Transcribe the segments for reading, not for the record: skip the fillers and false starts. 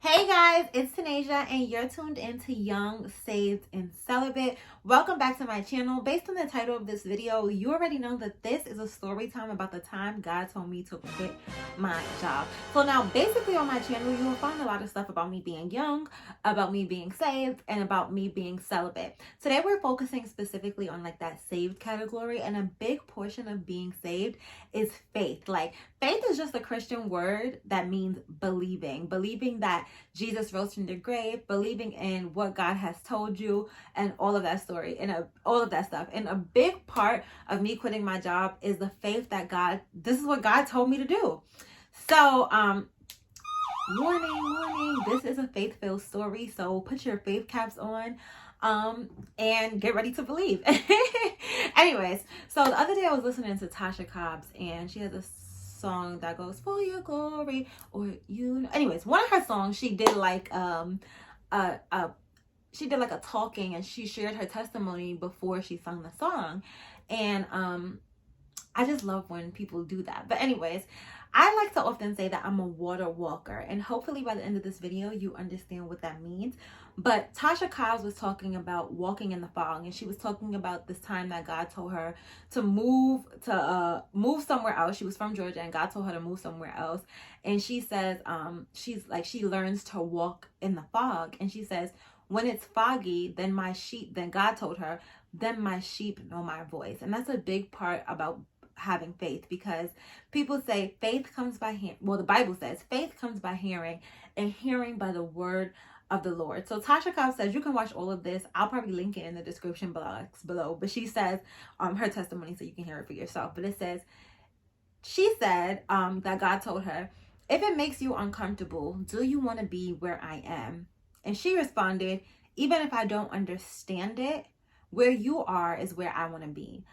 Hey guys, it's Tanasia and you're tuned into Young, Saved, and Celibate. Welcome back to my channel. Based on the title of this video, you already know that this is a story time about the time God told me to quit my job. So now basically on my channel, you will find a lot of stuff about me being young, about me being saved, and about me being celibate. Today we're focusing specifically on like that saved category, and a big portion of being saved is faith. Like faith is just a Christian word that means believing that Jesus rose from the grave, believing in what God has told you, and all of that story, and all of that stuff. And a big part of me quitting my job is the faith that this is what God told me to do. So, warning, this is a faith-filled story, so put your faith caps on and get ready to believe. Anyways, so the other day I was listening to Tasha Cobbs, and she has a song that goes for your glory, or anyways, one of her songs, she did like a talking, and she shared her testimony before she sung the song. And I just love when people do that. But anyways, I like to often say that I'm a water walker, and hopefully by the end of this video you understand what that means. But Tasha Cobbs was talking about walking in the fog, and she was talking about this time that God told her to move somewhere else. She was from Georgia, and God told her to move somewhere else. And she says she learns to walk in the fog, and she says, when it's foggy, then God told her, then my sheep know my voice. And that's a big part about having faith, because people say faith comes by hearing. Well, the Bible says faith comes by hearing, and hearing by the word of the Lord. So Tasha Cobbs says, you can watch all of this. I'll probably link it in the description box below. But she says her testimony, so you can hear it for yourself. But it says, she said that God told her, if it makes you uncomfortable, do you want to be where I am? And she responded, even if I don't understand it, where you are is where I want to be.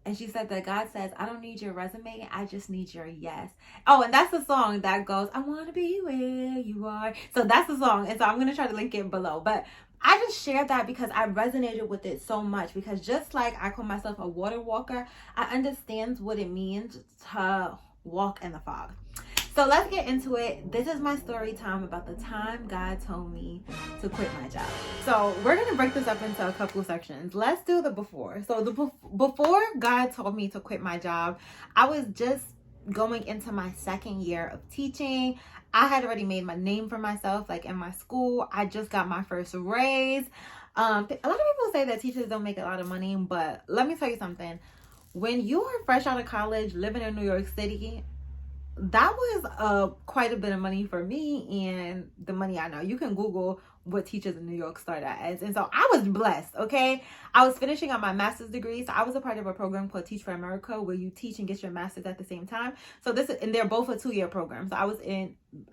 And she said that God says, I don't need your resume, I just need your yes. Oh, and that's the song that goes, I want to be where you are. So that's the song. And so I'm going to try to link it below. But I just shared that because I resonated with it so much. Because just like I call myself a water walker, I understand what it means to walk in the fog. So let's get into it. This is my story time about the time God told me to quit my job. So we're going to break this up into a couple sections. Let's do the before. So before God told me to quit my job, I was just going into my second year of teaching. I had already made my name for myself, like in my school. I just got my first raise. A lot of people say that teachers don't make a lot of money, but let me tell you something. When you are fresh out of college, living in New York City, that was quite a bit of money for me, and the money I know. You can Google what teachers in New York start as. And so I was blessed, okay? I was finishing up my master's degree. So I was a part of a program called Teach for America, where you teach and get your master's at the same time. So and they're both a 2-year program. So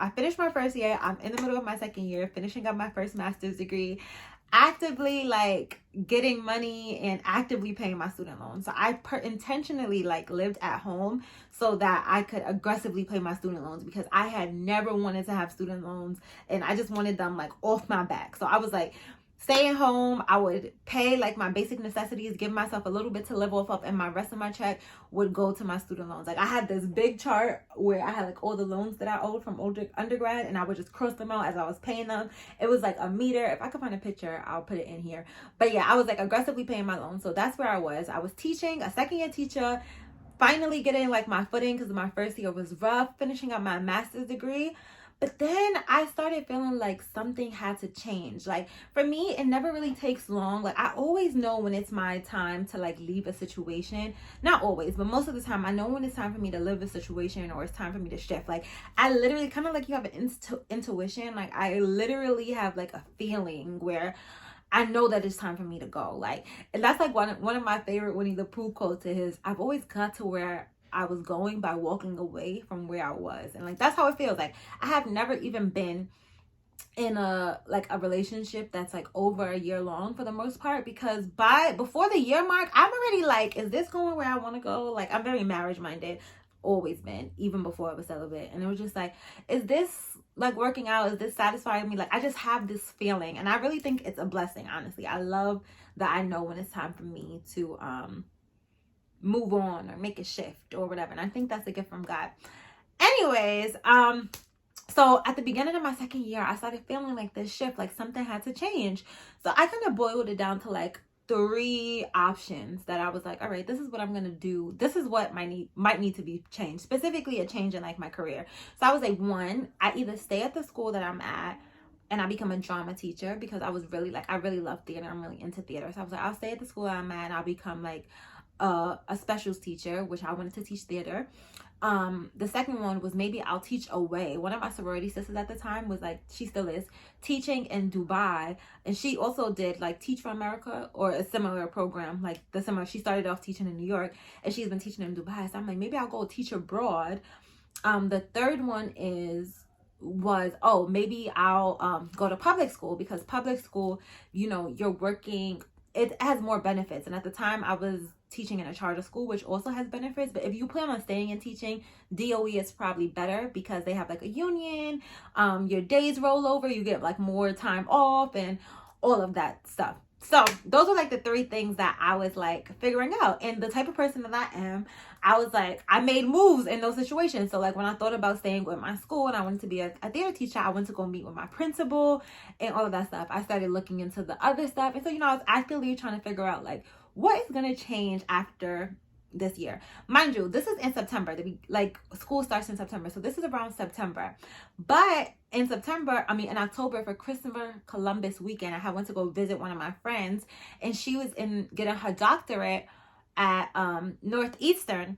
I finished my first year. I'm in the middle of my second year, finishing up my first master's degree, actively like getting money and actively paying my student loans. So I intentionally like lived at home so that I could aggressively pay my student loans, because I had never wanted to have student loans, and I just wanted them like off my back. So I was like staying home. I would pay like my basic necessities, give myself a little bit to live off of, and my rest of my check would go to my student loans. Like I had this big chart where I had like all the loans that I owed from undergrad, and I would just cross them out as I was paying them. It was like a meter. If I could find a picture, I'll put it in here. But yeah, I was like aggressively paying my loans. So that's where I was. I was teaching, a second year teacher, finally getting like my footing, because my first year was rough, finishing up my master's degree. But then I started feeling like something had to change. Like for me, it never really takes long. Like I always know when it's my time to like leave a situation. Not always, but most of the time I know when it's time for me to leave a situation, or it's time for me to shift. Like I literally, kind of like you have an intuition. Like I literally have like a feeling where I know that it's time for me to go. Like, and that's like one of my favorite Winnie the Pooh quotes is, I've always got to where I was going by walking away from where I was. And like that's how it feels. Like I have never even been in a relationship that's like over a year long for the most part, because before the year mark, I'm already like, is this going where I want to go? Like I'm very marriage minded, always been, even before I was celibate. And it was just like, is this like working out? Is this satisfying me? Like I just have this feeling, and I really think it's a blessing. Honestly, I love that I know when it's time for me to move on or make a shift or whatever. And I think that's a gift from God. Anyways, So at the beginning of my second year, I started feeling like this shift, like something had to change. So I kind of boiled it down to like 3 options that I was like, all right, this is what I'm gonna do. This is what might need to be changed, specifically a change in like my career. So I was like, 1, I either stay at the school that I'm at and I become a drama teacher, because I was really like, I really love theater. I'm really into theater. So I was like, I'll stay at the school I'm at and I'll become like a specials teacher, which I wanted to teach theater. The second one was maybe I'll teach away. One of my sorority sisters at the time was like, she still is teaching in Dubai, and she also did like Teach for America or a similar program, like the similar. She started off teaching in New York and she's been teaching in Dubai. So I'm like, maybe I'll go teach abroad. The third one was maybe I'll go to public school, because public school, you know, you're working, it has more benefits. And at the time I was teaching in a charter school, which also has benefits. But if you plan on staying in teaching, DOE is probably better, because they have like a union, your days roll over, you get like more time off and all of that stuff. So those are like the 3 things that I was like figuring out. And the type of person that I am, I was like, I made moves in those situations. So like when I thought about staying with my school and I wanted to be a theater teacher, I went to go meet with my principal and all of that stuff. I started looking into the other stuff. And so, you know, I was actively trying to figure out like, what is going to change after this year? Mind you, this is in September. Like school starts in September. So this is around September. But in October, for Christopher Columbus weekend, I went to go visit one of my friends, and she was getting her doctorate at Northeastern.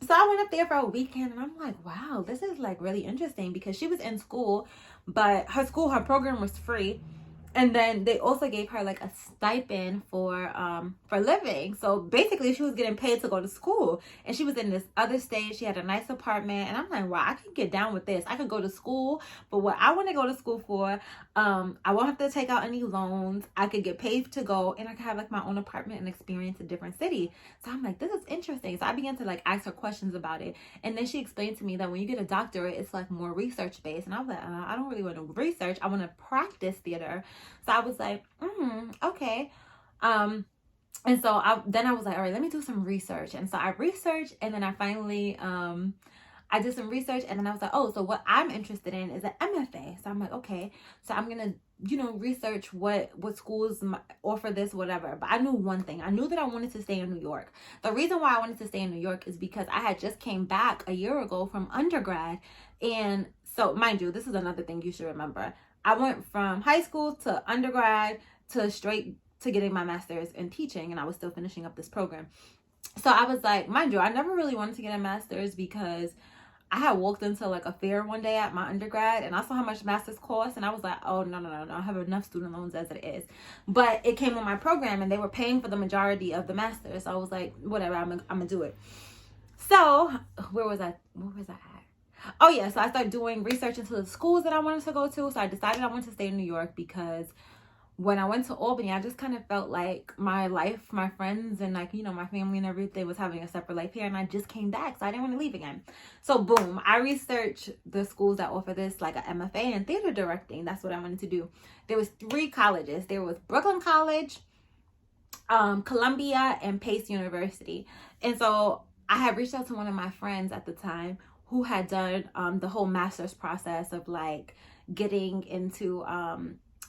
So I went up there for a weekend, and I'm like, wow, this is like really interesting, because she was in school, but her program was free. And then they also gave her like a stipend for living. So basically she was getting paid to go to school. And she was in this other state. She had a nice apartment. And I'm like, wow, I can get down with this. I can go to school. But what I want to go to school for, I won't have to take out any loans. I could get paid to go, and I could have like my own apartment and experience a different city. So I'm like, this is interesting. So I began to like ask her questions about it. And then she explained to me that when you get a doctorate, it's like more research based. And I was like, I don't really want to research. I want to practice theater. So I was like, okay. And so I was like, all right, let me do some research. And so I researched, and then I finally, I did some research, and then I was like, oh, so what I'm interested in is an MFA. So I'm like, okay, so I'm going to, you know, research what schools offer this, whatever. But I knew one thing. I knew that I wanted to stay in New York. The reason why I wanted to stay in New York is because I had just came back a year ago from undergrad. And so mind you, this is another thing you should remember. I went from high school to undergrad to straight to getting my master's in teaching, and I was still finishing up this program. So I was like, mind you, I never really wanted to get a master's, because I had walked into like a fair one day at my undergrad, and I saw how much master's cost, and I was like, oh, no, I have enough student loans as it is. But it came with my program, and they were paying for the majority of the master's. So I was like, whatever, I'm gonna do it. So where was I at? Oh yeah, so I started doing research into the schools that I wanted to go to. So I decided I wanted to stay in New York, because when I went to Albany, I just kind of felt like my life, my friends, and like, you know, my family and everything was having a separate life here, and I just came back, so I didn't want to leave again. So boom, I researched the schools that offer this, like an MFA in theater directing. That's what I wanted to do. There was 3 colleges. There was Brooklyn College, Columbia, and Pace University. And so I had reached out to one of my friends at the time who had done the whole master's process of like getting into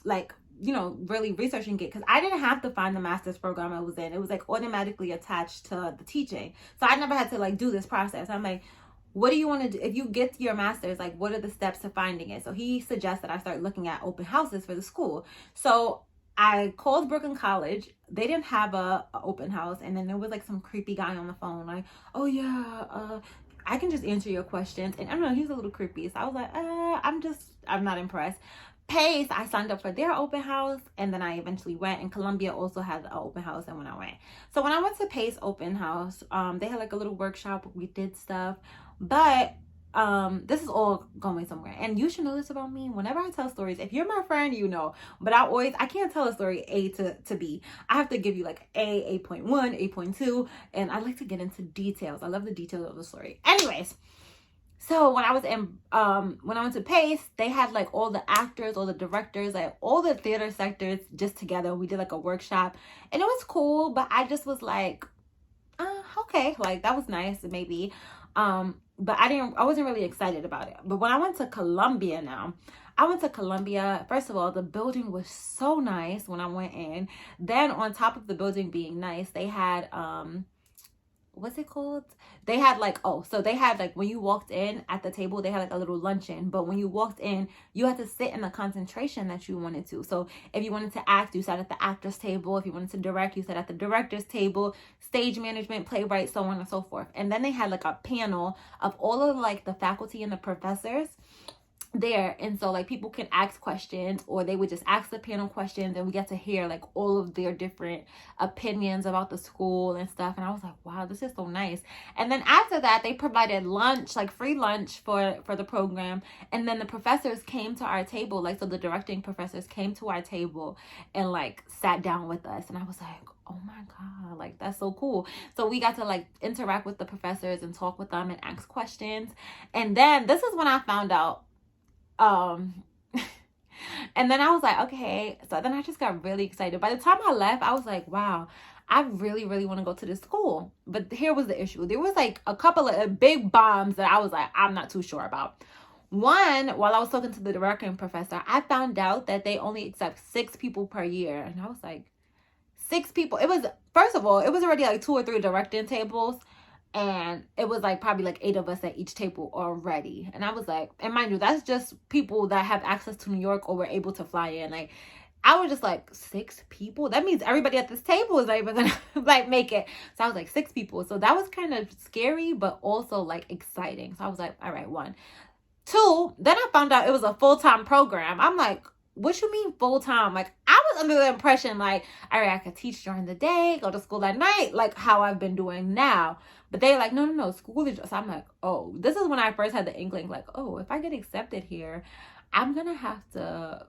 like, you know, really researching it, because I didn't have to find the master's program I was in. It was like automatically attached to the teaching. So I never had to like do this process. I'm like, what do you want to do if you get your master's? Like, what are the steps to finding it? So he suggested I start looking at open houses for the school. So I called Brooklyn College. They didn't have a open house. And then there was like some creepy guy on the phone like, oh yeah, I can just answer your questions. And I don't know, he was a little creepy. So I was like, I'm not impressed. Pace, I signed up for their open house, and then I eventually went, and Columbia also had an open house, and when I went. So when I went to Pace open house, they had like a little workshop, we did stuff, but this is all going somewhere. And you should know this about me. Whenever I tell stories, if you're my friend, you know, but I can't tell a story A to B. I have to give you like A, 8.1, 8.2, and I like to get into details. I love the details of the story. Anyways, so when I went to Pace, they had like all the actors, all the directors, like all the theater sectors just together. We did like a workshop, and it was cool, but I just was like, okay, like that was nice, maybe. but I wasn't really excited about it. But when I went to Columbia now, first of all, the building was so nice when I went in. Then on top of the building being nice, they had, what's it called? They had like, so they had like, when you walked in at the table, they had like a little luncheon. But when you walked in, you had to sit in the concentration that you wanted to. So if you wanted to act, you sat at the actor's table. If you wanted to direct, you sat at the director's table. Stage management, playwright, so on and so forth. And then they had like a panel of all of like the faculty and the professors there, and so like people can ask questions, or they would just ask the panel questions, and we get to hear like all of their different opinions about the school and stuff. And I was like, wow, this is so nice. And then after that, they provided lunch, like free lunch for the program. And then the professors came to our table, like, so the directing professors came to our table and like sat down with us. And I was like, oh my god, like that's so cool. So we got to like interact with the professors and talk with them and ask questions. And then this is when I found out, and then I was like, okay. So then I just got really excited. By the time I left, I was like, wow, I really, really want to go to this school. But here was the issue. There was like a couple of big bombs that I was like, I'm not too sure about. One, while I was talking to the directing professor, I found out that they only accept 6 people per year. And I was like, 6 people. It was, first of all, it was already like 2 or 3 directing tables. And it was like probably like 8 of us at each table already. And I was like, and mind you, that's just people that have access to New York or were able to fly in. Like, I was just like, 6 people? That means everybody at this table is not even gonna like make it. So I was like, 6 people. So that was kind of scary, but also like exciting. So I was like, all right, 1. 2, then I found out it was a full-time program. I'm like, what you mean full-time? Like, I was under the impression like, all right, I could teach during the day, go to school at night, like how I've been doing now. But they're like, no, school is just, so I'm like, oh, this is when I first had the inkling, like, oh, if I get accepted here, I'm gonna have to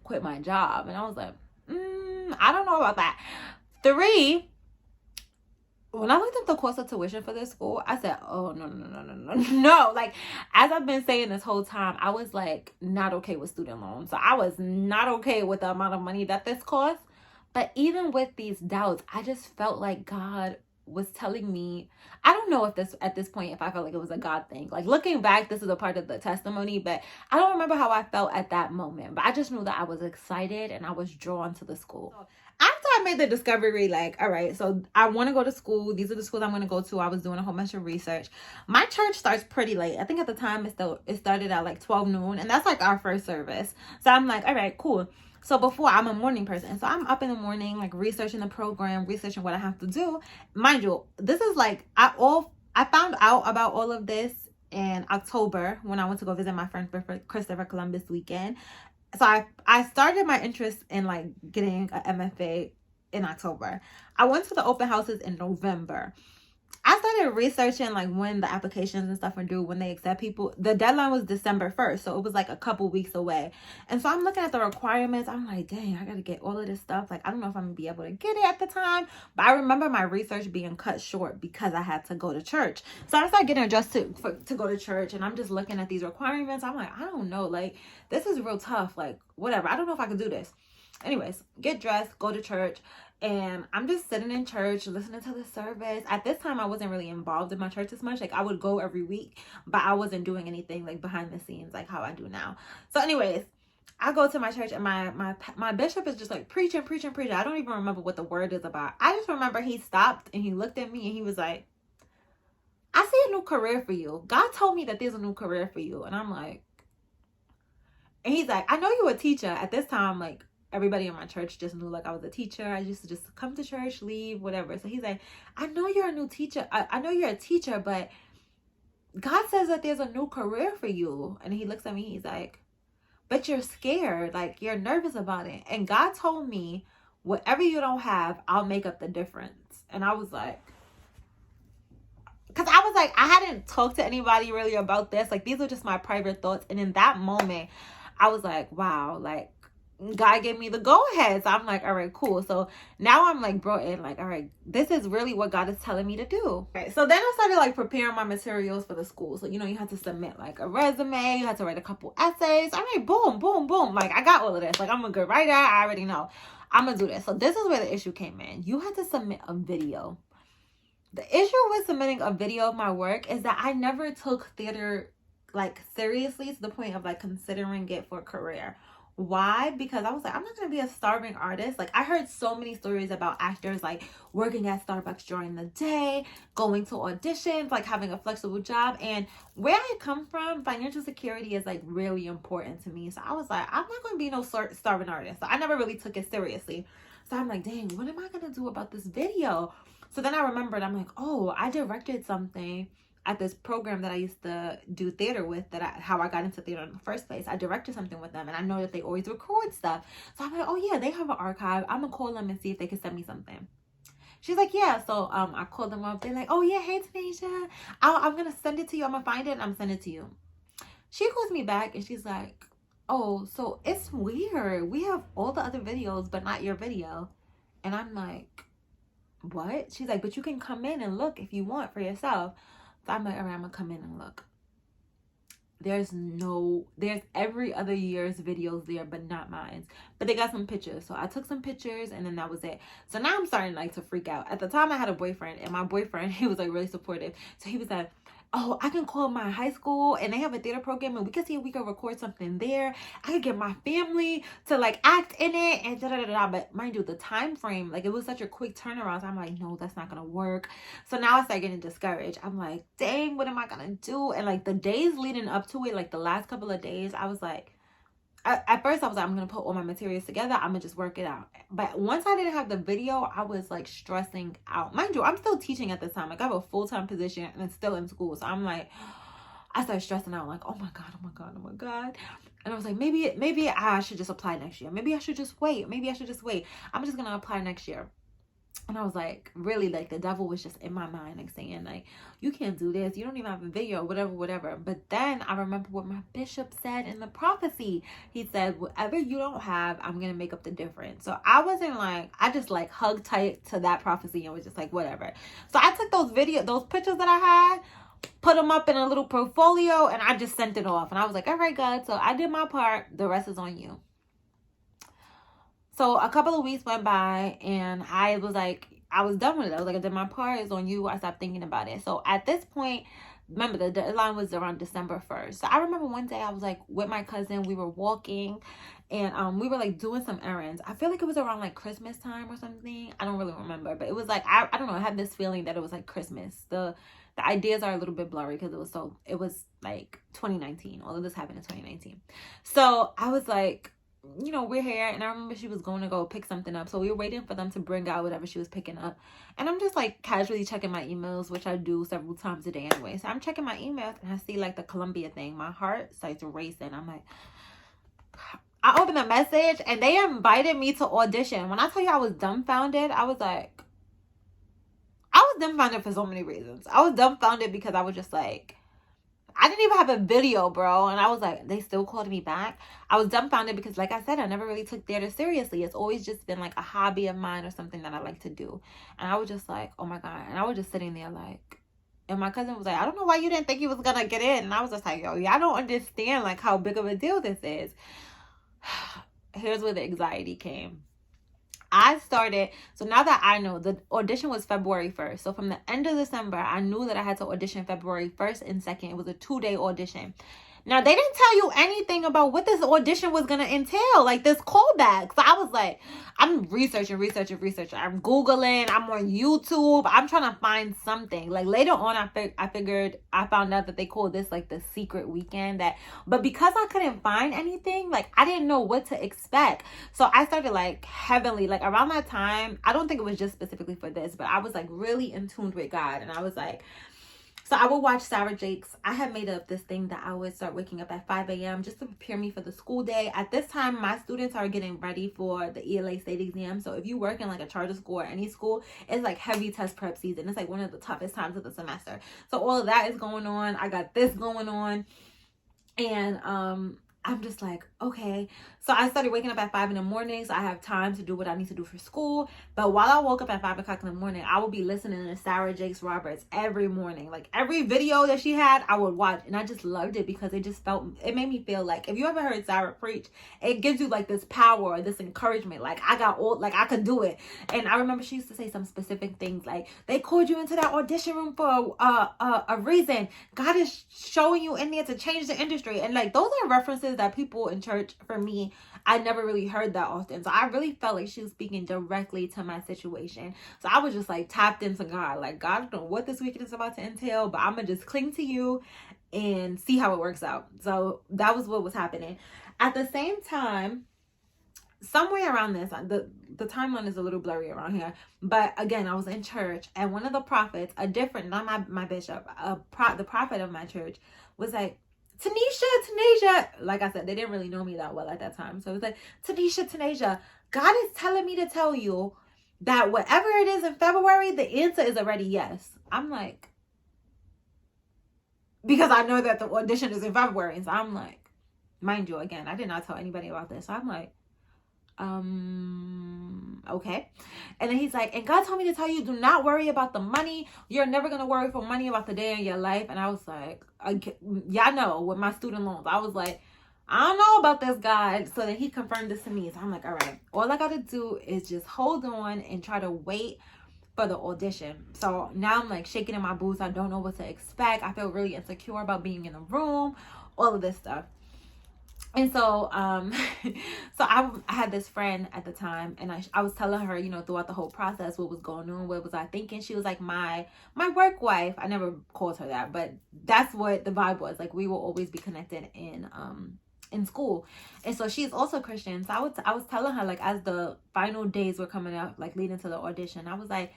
quit my job. And I was like, I don't know about that. 3, when I looked up the cost of tuition for this school, I said, oh, no. Like, as I've been saying this whole time, I was like not okay with student loans. So I was not okay with the amount of money that this costs. But even with these doubts, I just felt like God was telling me, I don't know if this, at this point, if I felt like it was a God thing. Like, looking back, this is a part of the testimony, but I don't remember how I felt at that moment. But I just knew that I was excited and I was drawn to the school. So after I made the discovery, like, all right, so I want to go to school. These are the schools I'm going to go to. I was doing a whole bunch of research. My church starts pretty late. I think at the time it started at like 12 noon, and that's like our first service. So I'm like, all right, cool. So before, I'm a morning person. So I'm up in the morning, like researching the program, researching what I have to do. Mind you, this is like, I found out about all of this in October when I went to go visit my friend for Christopher Columbus weekend. So I started my interest in like getting an MFA in October. I went to the open houses in November. I started researching like when the applications and stuff are due, when they accept people. The deadline was December 1st, so it was like a couple weeks away. And so I'm looking at the requirements. I'm like, dang, I gotta get all of this stuff. Like, I don't know if I'm gonna be able to get it at the time. But I remember my research being cut short because I had to go to church. So I started getting adjusted to go to church, and I'm just looking at these requirements. I'm like, I don't know, like, this is real tough. Like, whatever. I don't know if I can do this. Anyways, get dressed, go to church. And I'm just sitting in church, listening to the service. At this time, I wasn't really involved in my church as much. Like, I would go every week, but I wasn't doing anything like behind the scenes, like how I do now. So anyways, I go to my church, and my bishop is just like preaching. I don't even remember what the word is about. I just remember he stopped and he looked at me and he was like, I see a new career for you. God told me that there's a new career for you. And I'm like, and he's like, I know you're a teacher. At this time, like, everybody in my church just knew like I was a teacher. I used to just come to church, leave, whatever. So he's like, I know you're a new teacher. I know you're a teacher, but God says that there's a new career for you. And he looks at me, he's like, but you're scared. Like, you're nervous about it. And God told me, whatever you don't have, I'll make up the difference. And I was like, because I was like, I hadn't talked to anybody really about this. Like, these were just my private thoughts. And in that moment, I was like, wow, like, God gave me the go ahead. So I'm like, all right, cool. So now I'm like brought in, like, all right, this is really what God is telling me to do. Okay, so then I started like preparing my materials for the school. So, you know, you have to submit like a resume, you have to write a couple essays. All right, boom. Like, I got all of this. Like, I'm a good writer. I already know I'm gonna do this. So this is where the issue came in. You had to submit a video. The issue with submitting a video of my work is that I never took theater like seriously to the point of like considering it for a career. Why? Because I was like, I'm not gonna be a starving artist. Like, I heard so many stories about actors like working at Starbucks during the day, going to auditions, like having a flexible job. And where I come from, financial security is like really important to me. So I was like, I'm not gonna be no starving artist. So I never really took it seriously. So I'm like, dang, what am I gonna do about this video? So then I remembered, I'm like, oh, I directed something at this program that I used to do theater with, how I got into theater in the first place. I directed something with them, and I know that they always record stuff. So I'm like, oh yeah, they have an archive. I'm gonna call them and see if they can send me something. She's like, yeah. So I called them up. They're like, oh yeah, hey Tanisha, I'm gonna send it to you. I'm gonna find it and I'm send it to you. She calls me back and she's like, oh, so it's weird. We have all the other videos, but not your video. And I'm like, what? She's like, but you can come in and look if you want for yourself. So I'm like, all right, I'm gonna come in and look. There's every other year's videos there, but not mine. But they got some pictures. So I took some pictures and then that was it. So now I'm starting like to freak out. At the time I had a boyfriend, and my boyfriend, he was like really supportive. So he was like, oh, I can call my high school and they have a theater program and we can see if we can record something there. I could get my family to like act in it and da da da da. But mind you, the time frame, like it was such a quick turnaround. So I'm like, no, that's not gonna work. So now I start getting discouraged. I'm like, dang, what am I gonna do? And like the days leading up to it, like the last couple of days, I was like, at first I was like, I'm gonna put all my materials together, I'm gonna just work it out. But once I didn't have the video, I was like stressing out. Mind you, I'm still teaching at this time. Like I have a full-time position and it's still in school. So I'm like, I started stressing out, like, oh my God, oh my God, oh my God. And I was like, maybe I should just apply next year. Maybe I should just wait. I'm just gonna apply next year. And I was like, really, like the devil was just in my mind, like saying like, you can't do this, you don't even have a video, whatever. But then I remember what my bishop said in the prophecy. He said, whatever you don't have, I'm gonna make up the difference. So I wasn't like, I just like hugged tight to that prophecy and was just like, whatever. So I took those pictures that I had, put them up in a little portfolio, and I just sent it off. And I was like, all right, God, so I did my part, the rest is on you. So a couple of weeks went by and I was like, I was done with it. I was like, I did my part, it's on you. I stopped thinking about it. So at this point, remember the deadline was around December 1st. So I remember one day I was like with my cousin, we were walking and we were like doing some errands. I feel like it was around like Christmas time or something. I don't really remember, but it was like, I don't know. I had this feeling that it was like Christmas. The ideas are a little bit blurry because it was like 2019. All of this happened in 2019. So I was like, you know, we're here, and I remember she was going to go pick something up, so we were waiting for them to bring out whatever she was picking up, and I'm just like casually checking my emails, which I do several times a day anyway. So I'm checking my emails and I see like the Columbia thing. My heart starts racing. I'm like, I opened a message and they invited me to audition. When I tell you I was dumbfounded, I was dumbfounded for so many reasons. I was dumbfounded because I was just like, I didn't even have a video, bro. And I was like, they still called me back. I was dumbfounded because, like I said, I never really took theater seriously. It's always just been like a hobby of mine or something that I like to do. And I was just like, oh my God. And I was just sitting there like, and my cousin was like, I don't know why you didn't think you was going to get in. And I was just like, yo, y'all don't understand like how big of a deal this is. Here's where the anxiety came. So now that I know, the audition was February 1st. So from the end of December, I knew that I had to audition February 1st and 2nd. It was a 2-day audition. Now, they didn't tell you anything about what this audition was going to entail, like this callback. So I was like, I'm researching. I'm Googling. I'm on YouTube. I'm trying to find something. Like later on, I found out that they called this like the secret weekend. But because I couldn't find anything, like I didn't know what to expect. So I started like heavily, like around that time, I don't think it was just specifically for this, but I was like really in tune with God. And I was like, so I would watch Sarah Jakes. I had made up this thing that I would start waking up at 5 a.m. just to prepare me for the school day. At this time, my students are getting ready for the ELA state exam. So if you work in like a charter school or any school, it's like heavy test prep season. It's like one of the toughest times of the semester. So all of that is going on. I got this going on. And I'm just like, okay. So I started waking up at 5 in the morning, so I have time to do what I need to do for school. But while I woke up at 5 o'clock in the morning, I would be listening to Sarah Jakes Roberts every morning. Like every video that she had, I would watch, and I just loved it because it made me feel like, if you ever heard Sarah preach, it gives you like this power or this encouragement. Like I could do it. And I remember she used to say some specific things like, they called you into that audition room for a reason. God is showing you in there to change the industry. And like, those are references that people in church, for me, I never really heard that often. So I really felt like she was speaking directly to my situation. So I was just like tapped into God. Like, God, I don't know what this weekend is about to entail, but I'm going to just cling to you and see how it works out. So that was what was happening. At the same time, somewhere around this, the timeline is a little blurry around here, but again, I was in church, and one of the prophets, not my bishop, the prophet of my church, was like, Tanisha, like I said, they didn't really know me that well at that time, so it was like, Tanisha, God is telling me to tell you that whatever it is in February, the answer is already yes. I'm like, because I know that the audition is in February, so I'm like, mind you, again, I did not tell anybody about this, so I'm like, okay. And then he's like, and God told me to tell you, do not worry about the money. You're never going to worry for money about the day in your life. And I was like, y'all know, with my student loans, I was like, I don't know about this, God. So then he confirmed this to me. So I'm like, all right, all I got to do is just hold on and try to wait for the audition. So now I'm like shaking in my boots. I don't know what to expect. I feel really insecure about being in the room, all of this stuff. And so so I had this friend at the time, and I was telling her, you know, throughout the whole process, what was going on, what was I thinking. She was like my work wife. I never called her that, but that's what the vibe was. Like, we will always be connected in school. And so she's also Christian. So I was telling her, like, as the final days were coming up, like leading to the audition, I was like,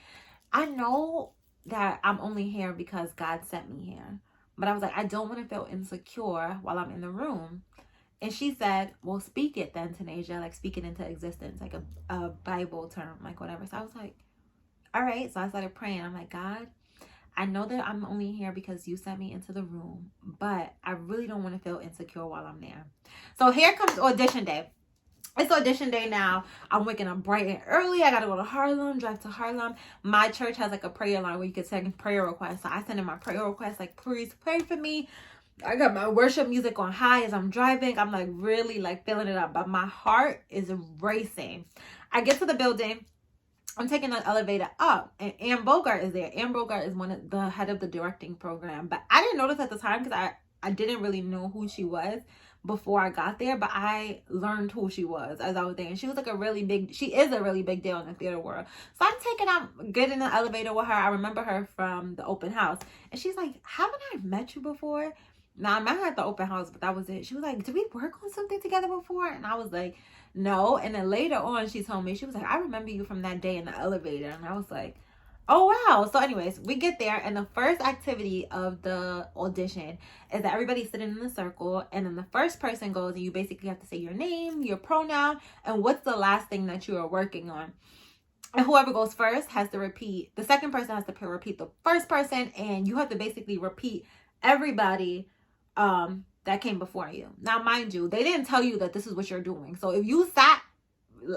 I know that I'm only here because God sent me here, but I was like, I don't want to feel insecure while I'm in the room. And she said, well, speak it then, Tanasia, like speak it into existence, like a Bible term, like whatever. So I was like, all right. So I started praying. I'm like, God, I know that I'm only here because you sent me into the room, but I really don't want to feel insecure while I'm there. So here comes audition day. It's audition day now. I'm waking up bright and early. I got to go to Harlem, drive to Harlem. My church has like a prayer line where you can send prayer requests. So I send in my prayer requests, like, please pray for me. I got my worship music on high as I'm driving. I'm like really like feeling it up, but my heart is racing. I get to the building. I'm taking the elevator up, and Ann Bogart is there. Ann Bogart is one of the head of the directing program, but I didn't notice at the time because I didn't really know who she was before I got there, but I learned who she was as I was there. And she was like she is a really big deal in the theater world. So I'm getting the elevator with her. I remember her from the open house, and she's like, haven't I met you before? Now, I met her at the open house, but that was it. She was like, did we work on something together before? And I was like, no. And then later on, she told me, she was like, I remember you from that day in the elevator. And I was like, oh, wow. So anyways, we get there, and the first activity of the audition is that everybody's sitting in a circle, and then the first person goes, and you basically have to say your name, your pronoun, and what's the last thing that you are working on. And whoever goes first has to repeat. The second person has to repeat the first person, and you have to basically repeat everybody that came before you. Now, mind you, they didn't tell you that this is what you're doing. So if you sat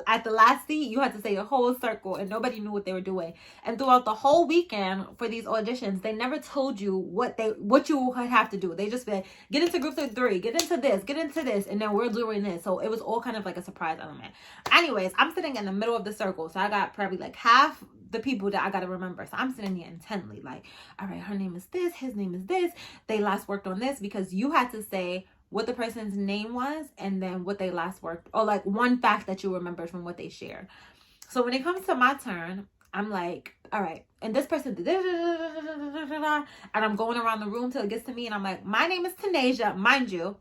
at the last seat, you had to say a whole circle, and nobody knew what they were doing. And throughout the whole weekend for these auditions, they never told you what you would have to do. They just said, get into groups of 3, get into this, and then we're doing this. So it was all kind of like a surprise element. Anyways, I'm sitting in the middle of the circle, so I got probably like half the people that I gotta remember. So I'm sitting there intently like, all right, her name is this, his name is this, they last worked on this, because you had to say what the person's name was and then what they last worked, or like one fact that you remembered from what they shared. So when it comes to my turn, I'm like, all right, and this person did, and I'm going around the room till it gets to me, and I'm like, my name is Tanasia. Mind you,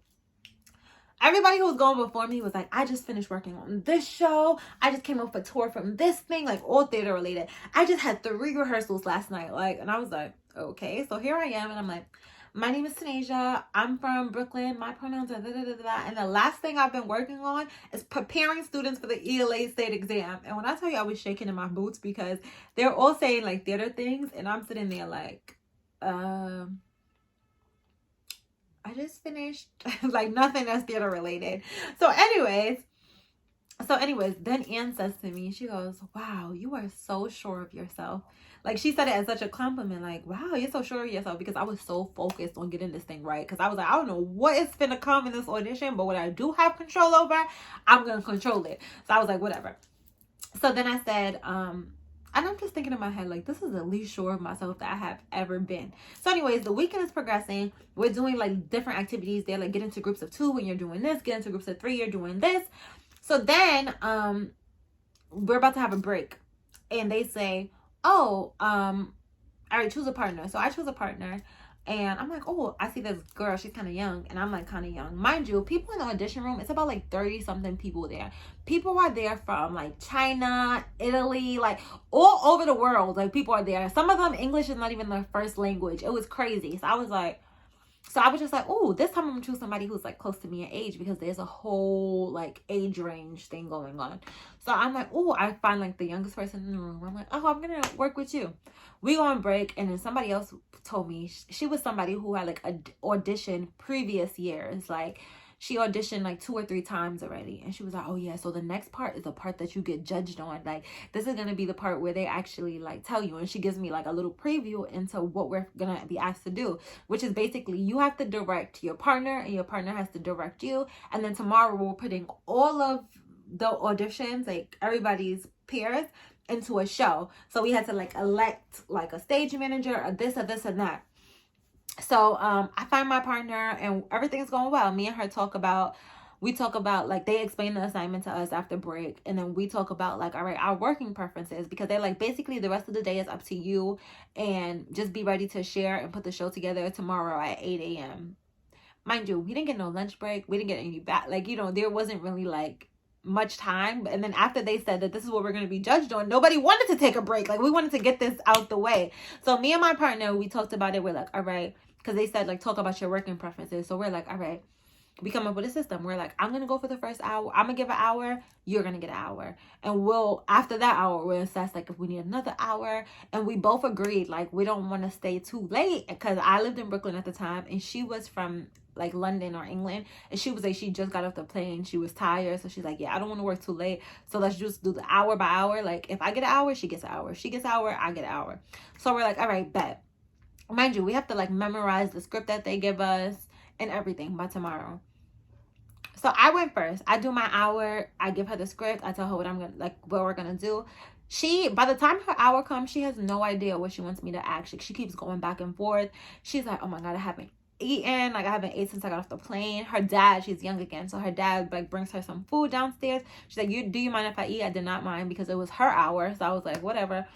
everybody who was going before me was like, I just finished working on this show. I just came off a tour from this thing, like all theater related. I just had 3 rehearsals last night. Like, and I was like, okay. So here I am, and I'm like, my name is Tanasia. I'm from Brooklyn. My pronouns are da-da-da-da. And the last thing I've been working on is preparing students for the ELA state exam. And when I tell you I was shaking in my boots because they're all saying like theater things, and I'm sitting there like, I I just finished like nothing that's theater related. So anyways, then Ann says to me, she goes, wow, you are so sure of yourself. Like, she said it as such a compliment, like, wow, you're so sure of yourself, because I was so focused on getting this thing right. Because I was like, I don't know what is finna come in this audition, but what I do have control over, I'm gonna control it. So I was like, whatever. So then I said, and I'm just thinking in my head, like, this is the least sure of myself that I have ever been. So anyways, the weekend is progressing. We're doing like different activities. They're like, get into groups of 2 when you're doing this, get into groups of 3, you're doing this. So then we're about to have a break. And they say, oh, all right, choose a partner. So I choose a partner. And I'm like, oh, I see this girl. She's kind of young. And I'm like kind of young. Mind you, people in the audition room, it's about like 30 something people there. People are there from like China, Italy, like all over the world. Like people are there. Some of them, English is not even their first language. It was crazy. So I was just like, oh, this time I'm gonna choose somebody who's like close to me in age, because there's a whole like age range thing going on. So I'm like, oh, I find like the youngest person in the room. I'm like, oh, I'm gonna work with you. We go on break, and then somebody else told me she was somebody who had like auditioned previous years. Like, she auditioned like 2 or 3 times already, and she was like, oh yeah, so the next part is the part that you get judged on. Like, this is gonna be the part where they actually like tell you. And she gives me like a little preview into what we're gonna be asked to do, which is basically you have to direct your partner, and your partner has to direct you. And then tomorrow we're putting all of the auditions, like everybody's peers, into a show. So we had to like elect like a stage manager, or this and that. So I find my partner, and everything's going well. Me and her talk about like, they explain the assignment to us after break, and then we talk about like, all right, our working preferences, because they're like, basically the rest of the day is up to you, and just be ready to share and put the show together tomorrow at 8 a.m. Mind you, we didn't get no lunch break, we didn't get any back, like, you know, there wasn't really like much time. And then after they said that this is what we're going to be judged on, nobody wanted to take a break. Like, we wanted to get this out the way. So me and my partner, we talked about it. We're like, all right, because they said like, talk about your working preferences. So we're like, all right, we come up with a system. We're like, I'm gonna go for the first hour, I'm gonna give an hour, you're gonna get an hour, and we'll, after that hour, we'll assess like if we need another hour. And we both agreed like, we don't want to stay too late, because I lived in Brooklyn at the time, and she was from like London or England, and she was like, she just got off the plane, she was tired, so she's like, yeah, I don't want to work too late, so let's just do the hour by hour. Like, if I get an hour, she gets an hour, she gets an hour, I get an hour. So we're like, all right, bet. Mind you, we have to like memorize the script that they give us and everything by tomorrow. So I went first. I do my hour, I give her the script, I tell her what I'm gonna, like, what we're gonna do. She, by the time her hour comes, she has no idea what she wants me to act. She keeps going back and forth. She's like, oh my god, I haven't eaten, like I haven't ate since I got off the plane. Her dad, she's young again, so her dad like brings her some food downstairs. She's like, do you mind if I eat? I did not mind, because it was her hour, so I was like, whatever.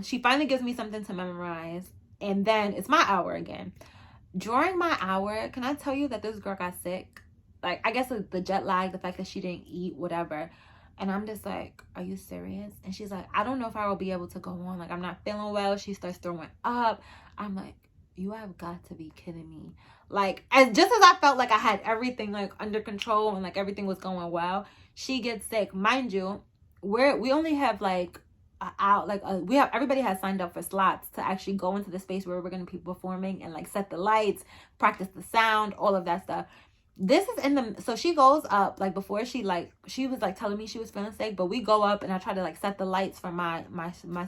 She finally gives me something to memorize, and then it's my hour again. During my hour, can I tell you that this girl got sick? Like, I guess the jet lag, the fact that she didn't eat, whatever. And I'm just like, are you serious? And she's like, I don't know if I will be able to go on, like I'm not feeling well. She starts throwing up. I'm like, you have got to be kidding me. Like, just as I felt like I had everything like under control and like everything was going well, she gets sick. Mind you, we only have like everybody has signed up for slots to actually go into the space where we're going to be performing, and like set the lights, practice the sound, all of that stuff. This is in the, so she goes up, like before she was like telling me she was feeling sick, but we go up and I try to like set the lights for my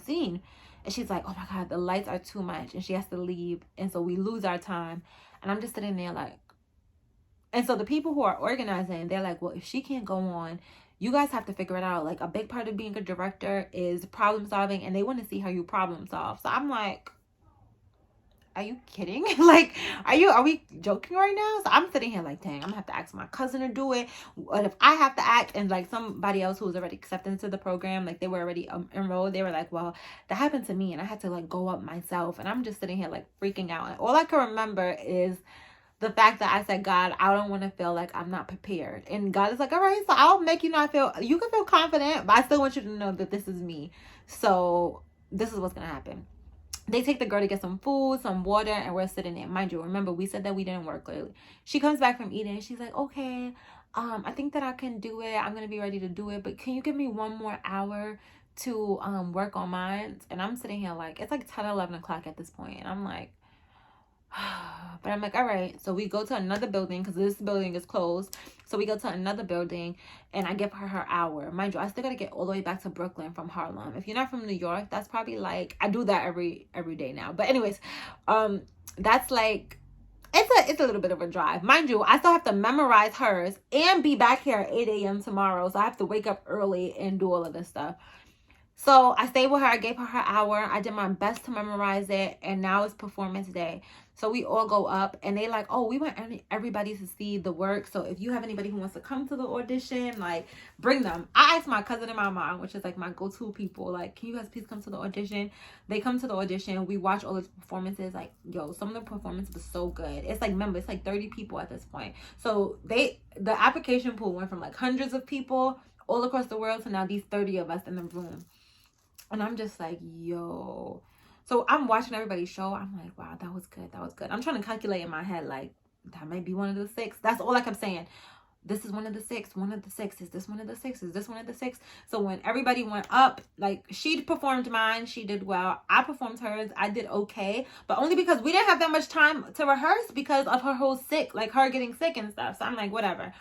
scene. And she's like, oh my god, the lights are too much, and she has to leave, and so we lose our time. And I'm just sitting there like, and so the people who are organizing, they're like, well, if she can't go on, you guys have to figure it out. Like, a big part of being a director is problem solving, and they want to see how you problem solve. So I'm like, are you kidding? Like, are we joking right now? So I'm sitting here like, dang, I'm gonna have to ask my cousin to do it. What if I have to act? And like somebody else who was already accepted into the program, like they were already enrolled, they were like, well, that happened to me and I had to like go up myself. And I'm just sitting here like freaking out. And all I can remember is the fact that I said, God, I don't want to feel like I'm not prepared. And God is like, all right, so I'll make you not feel, you can feel confident, but I still want you to know that this is me. So this is what's gonna happen. They take the girl to get some food, some water, and we're sitting there. Mind you, remember, we said that we didn't work early. She comes back from eating, and she's like, okay, I think that I can do it. I'm going to be ready to do it, but can you give me 1 more hour to work on mine? And I'm sitting here like, it's like 10, 11 o'clock at this point, and I'm like, But I'm like, all right. So we go to another building because this building is closed. So we go to another building and I give her her hour. Mind you, I still got to get all the way back to Brooklyn from Harlem. If you're not from New York, that's probably like, I do that every day now. But anyways, that's like, it's a little bit of a drive. Mind you, I still have to memorize hers and be back here at 8 a.m. tomorrow. So I have to wake up early and do all of this stuff. So I stayed with her. I gave her her hour. I did my best to memorize it. And now it's performance day. So we all go up and they like, oh, we want everybody to see the work. So if you have anybody who wants to come to the audition, like bring them. I asked my cousin and my mom, which is like my go-to people, like, can you guys please come to the audition? They come to the audition. We watch all the performances. Like, yo, some of the performances was so good. It's like, remember, it's like 30 people at this point. So the application pool went from like hundreds of people all across the world to now these 30 of us in the room. And I'm just like, yo. So I'm watching everybody's show. I'm like, wow, that was good. That was good. I'm trying to calculate in my head, like, that might be one of the 6. That's all I kept saying. This is one of the 6. One of the 6. Is this one of the 6? Is this one of the 6? So when everybody went up, like, she performed mine. She did well. I performed hers. I did okay. But only because we didn't have that much time to rehearse because of her whole sick, like her getting sick and stuff. So I'm like, whatever.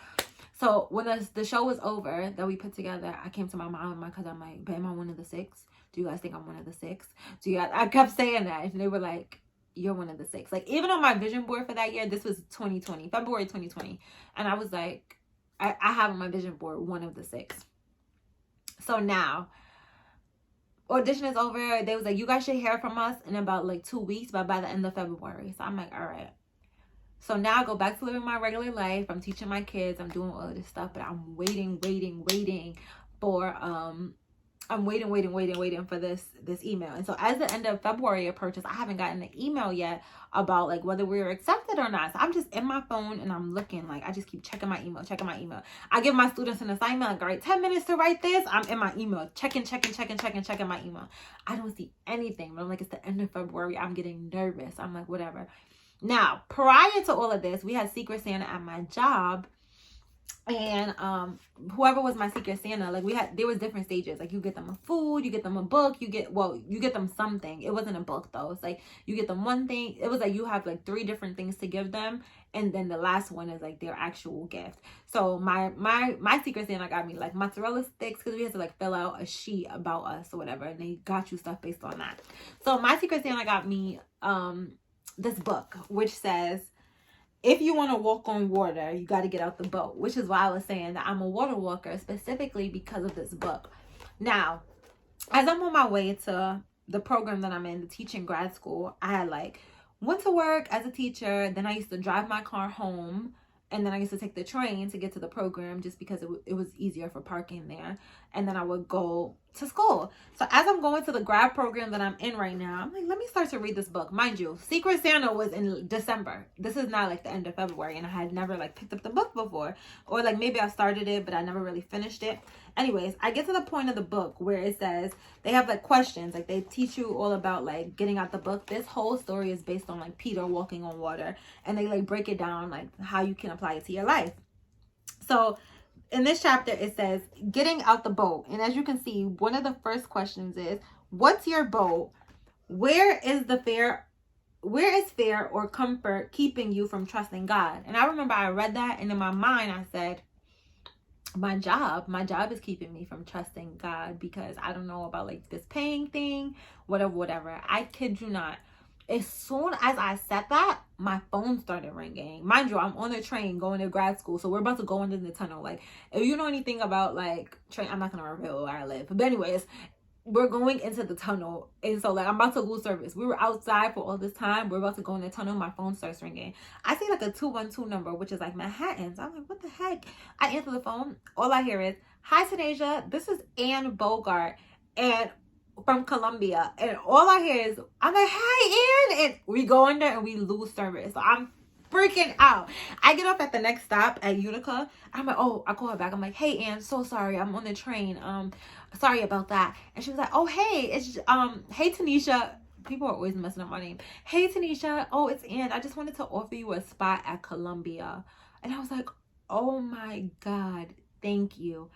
So when the show was over that we put together, I came to my mom and my cousin. I'm like, but am I one of the 6? Do you guys think I'm one of the 6? I kept saying that. And they were like, you're one of the 6. Like, even on my vision board for that year, this was 2020, February 2020. And I was like, I have on my vision board one of the 6. So now, audition is over. They was like, you guys should hear from us in about like 2 weeks, but by the end of February. So I'm like, all right. So now I go back to living my regular life. I'm teaching my kids. I'm doing all of this stuff, but I'm waiting for I'm waiting for this email. And so as the end of February approaches, I haven't gotten the email yet about like whether we were accepted or not. So I'm just in my phone and I'm looking, like, I just keep checking my email. I give my students an assignment, like, all right, 10 minutes to write this. I'm in my email, checking my email. I don't see anything, but I'm like, it's the end of February. I'm getting nervous. I'm like, whatever. Now, prior to all of this, we had Secret Santa at my job. And whoever was my Secret Santa, like, there was different stages. Like, you get them a food, you get them a book, you get them something. It wasn't a book though. It's like you get them one thing. It was like you have like 3 different things to give them, and then the last one is like their actual gift. So my Secret Santa got me like mozzarella sticks, because we had to like fill out a sheet about us or whatever, and they got you stuff based on that. So my Secret Santa got me this book, which says, if you want to walk on water, you got to get out the boat, which is why I was saying that I'm a water walker, specifically because of this book. Now, as I'm on my way to the program that I'm in, the teaching grad school, I had like went to work as a teacher. Then I used to drive my car home. And then I used to take the train to get to the program just because it was easier for parking there. And then I would go to school. So as I'm going to the grad program that I'm in right now, I'm like, let me start to read this book. Mind you, Secret Santa was in December. This is not like the end of February. And I had never like picked up the book before. Or like maybe I started it, but I never really finished it. Anyways, I get to the point of the book where it says they have like questions. Like they teach you all about like getting out the book. This whole story is based on like Peter walking on water. And they like break it down like how you can apply it to your life. So in this chapter, it says getting out the boat. And as you can see, one of the first questions is, what's your boat? Where is fear or comfort keeping you from trusting God? And I remember I read that, and in my mind I said, my job is keeping me from trusting God, because I don't know about like this paying thing, whatever. I kid you not. As soon as I said that, my phone started ringing. Mind you, I'm on the train going to grad school. So we're about to go into the tunnel. Like, if you know anything about like train, I'm not going to reveal where I live. But anyways, we're going into the tunnel. And so like, I'm about to lose service. We were outside for all this time. We're about to go in the tunnel. My phone starts ringing. I see like a 212 number, which is like Manhattan. So I'm like, what the heck? I answer the phone. All I hear is, hi, Tanisha. This is Ann Bogart. And from Colombia, and all I hear is, I'm like, hi, Ann, and we go in there and we lose service. So I'm freaking out. I get off at the next stop at Utica. I'm like, oh, I call her back. I'm like, hey, Ann, so sorry, I'm on the train. Sorry about that. And she was like, oh, hey, it's hey, Tanisha. People are always messing up my name. Hey, Tanisha. Oh, it's Ann. I just wanted to offer you a spot at Columbia. And I was like, oh my God, thank you.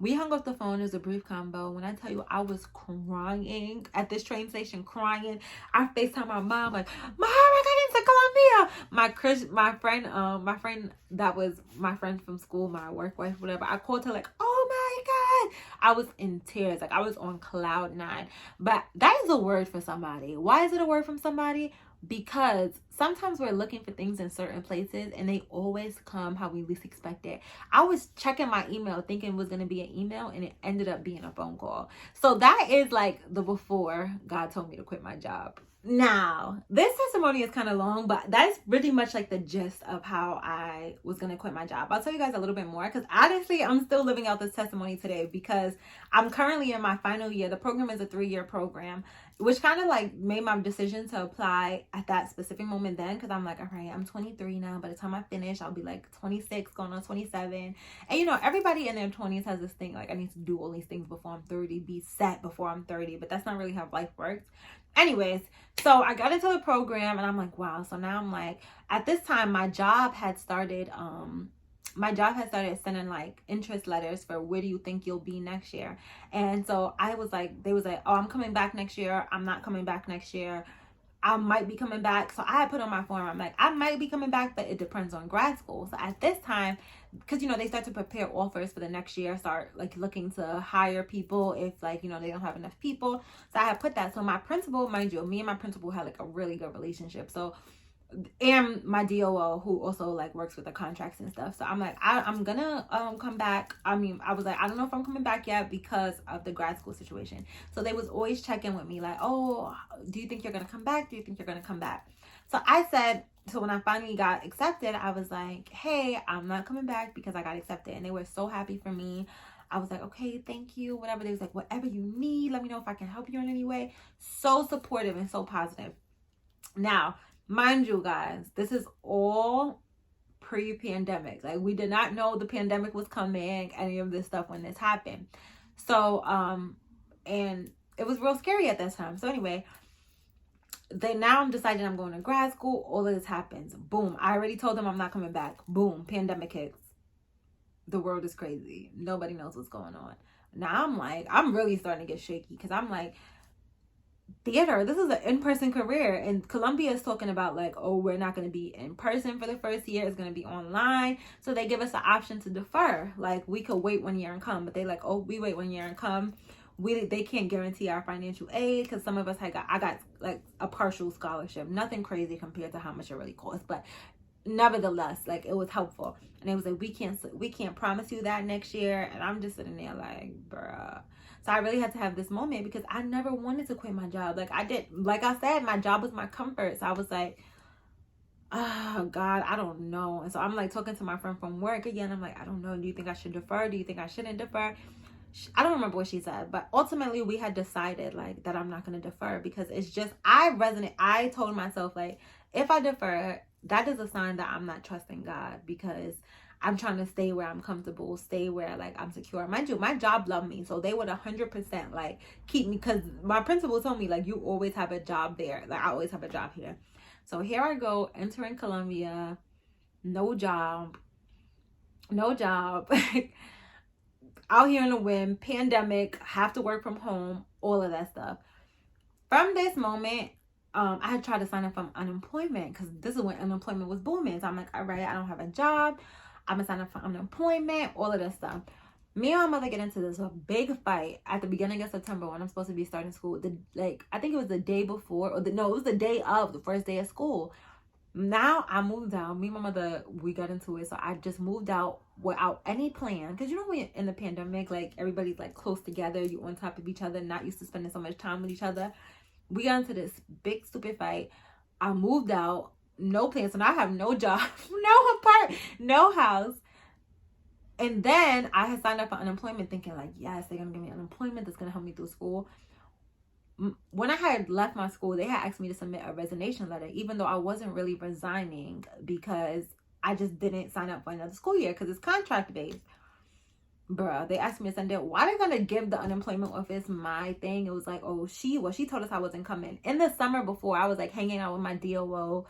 We hung up the phone. It was a brief combo. When I tell you, I was crying at this train station, crying. I FaceTime my mom, like, Mom, I got into Colombia. My friend that was my friend from school, my work wife, whatever. I called her like, oh my God. I was in tears. Like, I was on cloud 9. But that is a word for somebody. Why is it a word from somebody? Because sometimes we're looking for things in certain places and they always come how we least expect it. I was checking my email thinking it was going to be an email and it ended up being a phone call. So that is like the before God told me to quit my job. Now, this testimony is kind of long, but that's pretty much like the gist of how I was going to quit my job. I'll tell you guys a little bit more because honestly, I'm still living out this testimony today because I'm currently in my final year. The program is a 3-year program, which kind of like made my decision to apply at that specific moment then because I'm like, all right, I'm 23 now. By the time I finish, I'll be like 26, going on 27. And you know, everybody in their 20s has this thing like, I need to do all these things before I'm 30, be set before I'm 30, but that's not really how life works. Anyways, so I got into the program and I'm like, wow. So now I'm like, at this time, my job had started sending like interest letters for where do you think you'll be next year. And so I was like, they was like, oh, I'm coming back next year. I'm not coming back next year. I might be coming back. So I had put on my form, I'm like, I might be coming back, but it depends on grad school. So at this time, because, you know, they start to prepare offers for the next year, start like looking to hire people if like, you know, they don't have enough people. So I had put that. So my principal, mind you, me and my principal had like a really good relationship. So, and my DOO who also like works with the contracts and stuff. So I'm like, I'm gonna come back. I mean, I was like, I don't know if I'm coming back yet because of the grad school situation. So they was always checking with me like, oh, do you think you're gonna come back? Do you think you're gonna come back? So I said, so when I finally got accepted, I was like, hey, I'm not coming back because I got accepted. And they were so happy for me. I was like, okay, thank you, whatever. They was like, whatever you need, let me know if I can help you in any way. So supportive and so positive. Now, mind you guys, this is all pre-pandemic. Like we did not know the pandemic was coming, any of this stuff when this happened. So, and it was real scary at that time. So anyway, now I'm deciding I'm going to grad school. All of this happens. Boom. I already told them I'm not coming back. Boom. Pandemic hits. The world is crazy. Nobody knows what's going on. Now I'm like, I'm really starting to get shaky because I'm like, theater, this is an in-person career, and Columbia is talking about like, oh, we're not going to be in person for the first year, it's going to be online. So they give us the option to defer. Like we could wait 1 year and come, but they like, oh, we wait 1 year and come. They can't guarantee our financial aid because some of us I got like a partial scholarship, nothing crazy compared to how much it really costs, but nevertheless, like it was helpful. And it was like, we can't promise you that next year. And I'm just sitting there like, bruh. So I really had to have this moment because I never wanted to quit my job. Like I said, my job was my comfort. So I was like, oh God, I don't know. And so I'm like talking to my friend from work again. I'm like, I don't know. Do you think I should defer? Do you think I shouldn't defer? I don't remember what she said, but ultimately we had decided like that I'm not going to defer because it's just, I told myself like, if I defer, that is a sign that I'm not trusting God because I'm trying to stay where I'm comfortable, stay where like I'm secure. Mind you, my job loved me. So they would 100% like keep me because my principal told me like, you always have a job there. Like I always have a job here. So here I go entering Columbia, no job, out here in the wind, pandemic, have to work from home, all of that stuff. From this moment, I had tried to sign up for unemployment because this is when unemployment was booming. So I'm like, all right, I don't have a job. I'm gonna sign up for unemployment, all of that stuff. Me and my mother get into this big fight at the beginning of September when I'm supposed to be starting school. I think it was the day before, it was the day of the first day of school. Now I moved out. Me and my mother, we got into it. So I just moved out without any plan. Because you know, when in the pandemic, like everybody's like close together, you on top of each other, not used to spending so much time with each other. We got into this big stupid fight. I moved out, no plan. So now I have no job, no apartment, no house. And then I had signed up for unemployment thinking like, yes, they're going to give me unemployment. That's going to help me through school. When I had left my school, they had asked me to submit a resignation letter, even though I wasn't really resigning because I just didn't sign up for another school year because it's contract based. Bruh, they asked me to send it. Why are they gonna give the unemployment office my thing? It was like, oh, she told us I wasn't coming. In the summer before, I was like hanging out with my DOO.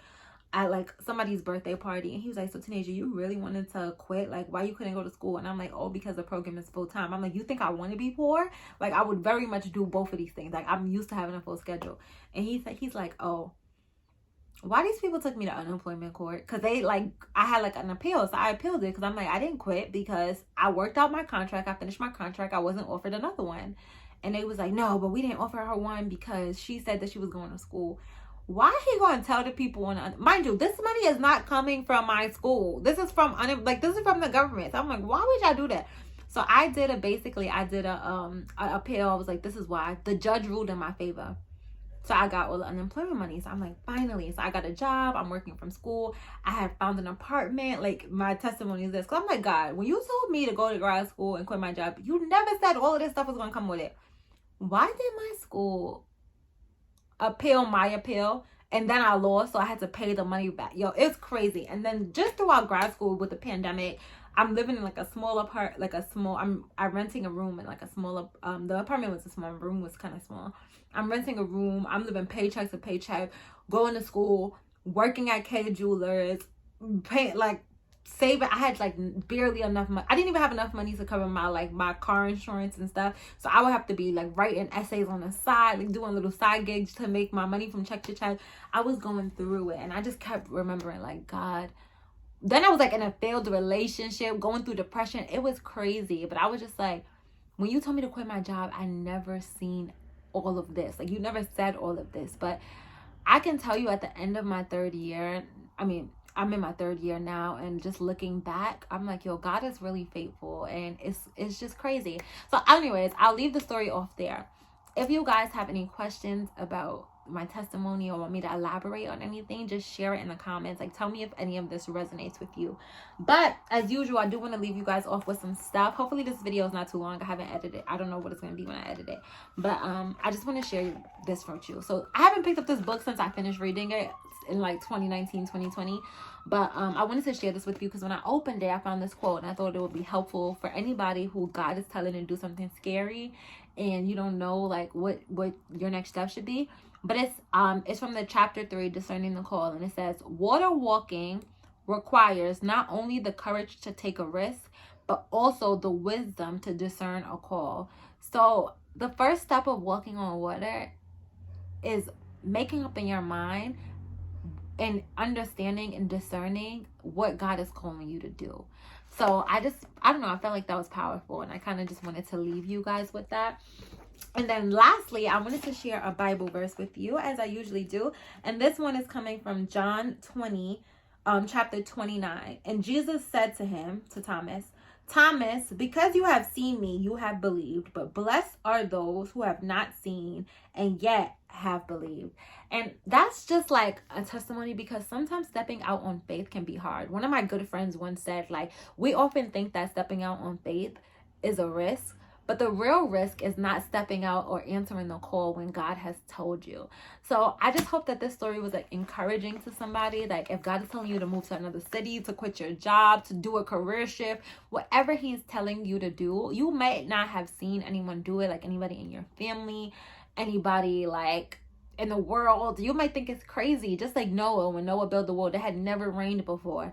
at like somebody's birthday party, and he was like, so Tanasia, you really wanted to quit? Like, why you couldn't go to school? And I'm like, oh, because the program is full time. I'm like, you think I want to be poor? Like, I would very much do both of these things. Like, I'm used to having a full schedule. And he's like, oh, why these people took me to unemployment court? Because they like, I had like an appeal, so I appealed it because I'm like, I didn't quit because I worked out my contract. I finished my contract. I wasn't offered another one. And they was like, no, but we didn't offer her one because she said that she was going to school. Why he going to tell the people on, mind you, this money is not coming from my school. This is from this is from the government. So I'm like, why would y'all do that? So I did a appeal. I was like, this is why. The judge ruled in my favor. So I got all the unemployment money. So I'm like, finally. So I got a job. I'm working from school. I had found an apartment. Like, my testimony is this. Because I'm like, God, when you told me to go to grad school and quit my job, you never said all of this stuff was going to come with it. Why did my school appeal my appeal? And then I lost, so I had to pay the money back. Yo, it's crazy. And then just throughout grad school with the pandemic, I'm living in like a small I'm renting a room in like a smaller, the apartment was a small, room was kind of small. I'm renting a room. I'm living paycheck to paycheck, going to school, working at K Jewelers, paying like saving. I had like barely enough money. I didn't even have enough money to cover my car insurance and stuff. So I would have to be like writing essays on the side, like doing little side gigs to make my money from check to check. I was going through it, and I just kept remembering, like, God. Then I was like in a failed relationship, going through depression. It was crazy. But I was just like, when you told me to quit my job, I never seen all of this. Like, you never said all of this. But I can tell you, at the end of my third year, I mean, I'm in my third year now, and just looking back, I'm like, yo, God is really faithful, and it's just crazy. So anyways, I'll leave the story off there. If you guys have any questions about my testimony or want me to elaborate on anything, just share it in the comments. Like, tell me if any of this resonates with you. But as usual, I do want to leave you guys off with some stuff. Hopefully this video is not too long. I haven't edited. I don't know what it's going to be when I edit it, but I just want to share this with you. So I haven't picked up this book since I finished reading it in like 2019, 2020, but I wanted to share this with you because when I opened it, I found this quote, and I thought it would be helpful for anybody who God is telling to do something scary and you don't know like what your next step should be. But it's from the chapter 3, Discerning the Call, and it says, water walking requires not only the courage to take a risk, but also the wisdom to discern a call. So the first step of walking on water is making up in your mind and understanding and discerning what God is calling you to do. So I don't know, I felt like that was powerful, and I kind of just wanted to leave you guys with that. And then lastly, I wanted to share a Bible verse with you, as I usually do. And this one is coming from John 20, chapter 29. And Jesus said to him, to Thomas, Thomas, because you have seen me, you have believed. But blessed are those who have not seen and yet have believed. And that's just like a testimony, because sometimes stepping out on faith can be hard. One of my good friends once said, like, we often think that stepping out on faith is a risk. But the real risk is not stepping out or answering the call when God has told you. So I just hope that this story was like encouraging to somebody. Like, if God is telling you to move to another city, to quit your job, to do a career shift, whatever he's telling you to do, you might not have seen anyone do it, like anybody in your family, anybody like in the world. You might think it's crazy, just like Noah. When Noah built the world, it had never rained before.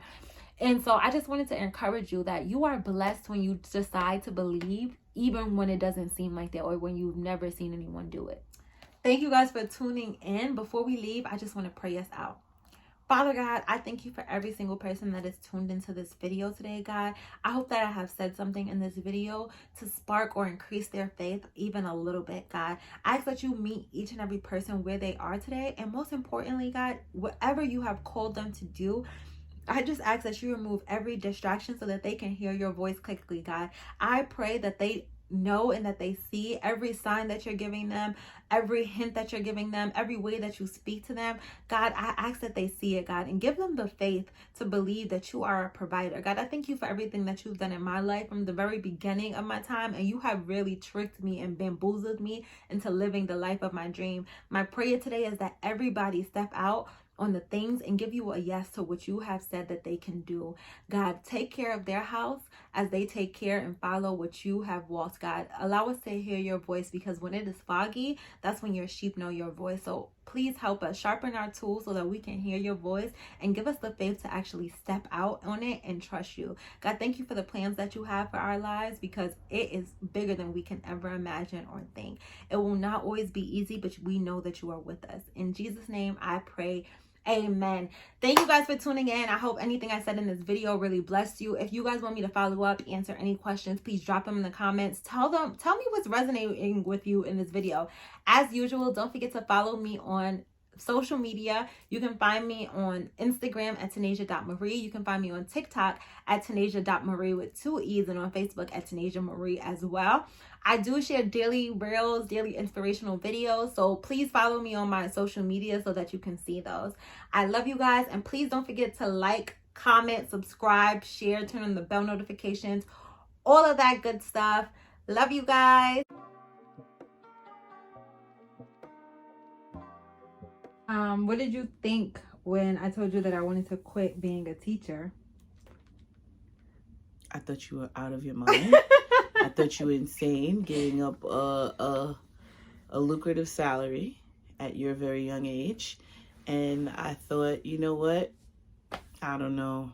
And so I just wanted to encourage you that you are blessed when you decide to believe, even when it doesn't seem like that, or when you've never seen anyone do it. Thank you guys for tuning in. Before we leave, I just want to pray us out. Father God, I thank you for every single person that is tuned into this video today, God. I hope that I have said something in this video to spark or increase their faith even a little bit, God. I ask that you meet each and every person where they are today. And most importantly, God, whatever you have called them to do, I just ask that you remove every distraction so that they can hear your voice clearly, God. I pray that they know and that they see every sign that you're giving them, every hint that you're giving them, every way that you speak to them. God, I ask that they see it, God, and give them the faith to believe that you are a provider. God, I thank you for everything that you've done in my life from the very beginning of my time, and you have really tricked me and bamboozled me into living the life of my dream. My prayer today is that everybody step out on the things and give you a yes to what you have said that they can do. God, take care of their house as they take care and follow what you have walked, God. Allow us to hear your voice, because when it is foggy, that's when your sheep know your voice. So please help us sharpen our tools so that we can hear your voice and give us the faith to actually step out on it and trust you. God, thank you for the plans that you have for our lives, because it is bigger than we can ever imagine or think. It will not always be easy, but we know that you are with us. In Jesus' name, I pray. Amen. Thank you guys for tuning in. I hope anything I said in this video really blessed you. If you guys want me to follow up, answer any questions, please drop them in the comments. Tell me what's resonating with you in this video. As usual, don't forget to follow me on social media. You can find me on Instagram at Tanasia.Marie. You can find me on TikTok at Tanasia.Marie with 2 E's, and on Facebook at Tanasia Marie as well. I do share daily reels, daily inspirational videos, so please follow me on my social media so that you can see those. I love you guys, and please don't forget to like, comment, subscribe, share, turn on the bell notifications, all of that good stuff. Love you guys. What did you think when I told you that I wanted to quit being a teacher? I thought you were out of your mind. I thought you were insane, giving up a lucrative salary at your very young age. And I thought, you know what? I don't know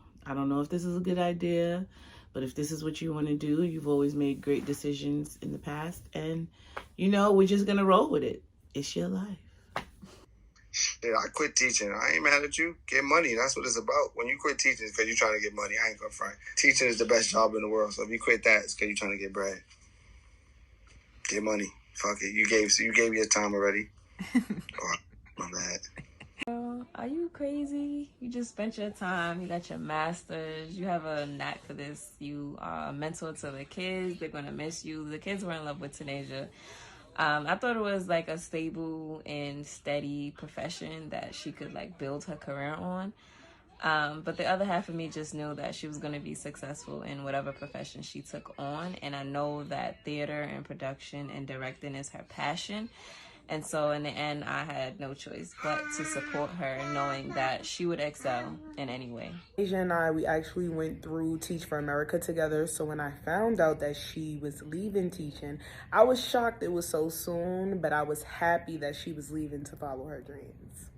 if this is a good idea, but if this is what you want to do, you've always made great decisions in the past. And, you know, we're just going to roll with it. It's your life. Yeah, I quit teaching. I ain't mad at you. Get money. That's what it's about. When you quit teaching, it's because you're trying to get money. I ain't gonna front. Teaching is the best job in the world. So if you quit that, it's because you're trying to get bread. Get money. Fuck it. You gave your time already. Oh, my bad. Are you crazy? You just spent your time. You got your master's. You have a knack for this. You are a mentor to the kids. They're gonna miss you. The kids were in love with Tanasia. I thought it was like a stable and steady profession that she could like build her career on. But the other half of me just knew that she was going to be successful in whatever profession she took on. And I know that theater and production and directing is her passion. And so in the end, I had no choice but to support her, knowing that she would excel in any way. Asia and I, we actually went through Teach for America together. So when I found out that she was leaving teaching, I was shocked it was so soon, but I was happy that she was leaving to follow her dreams.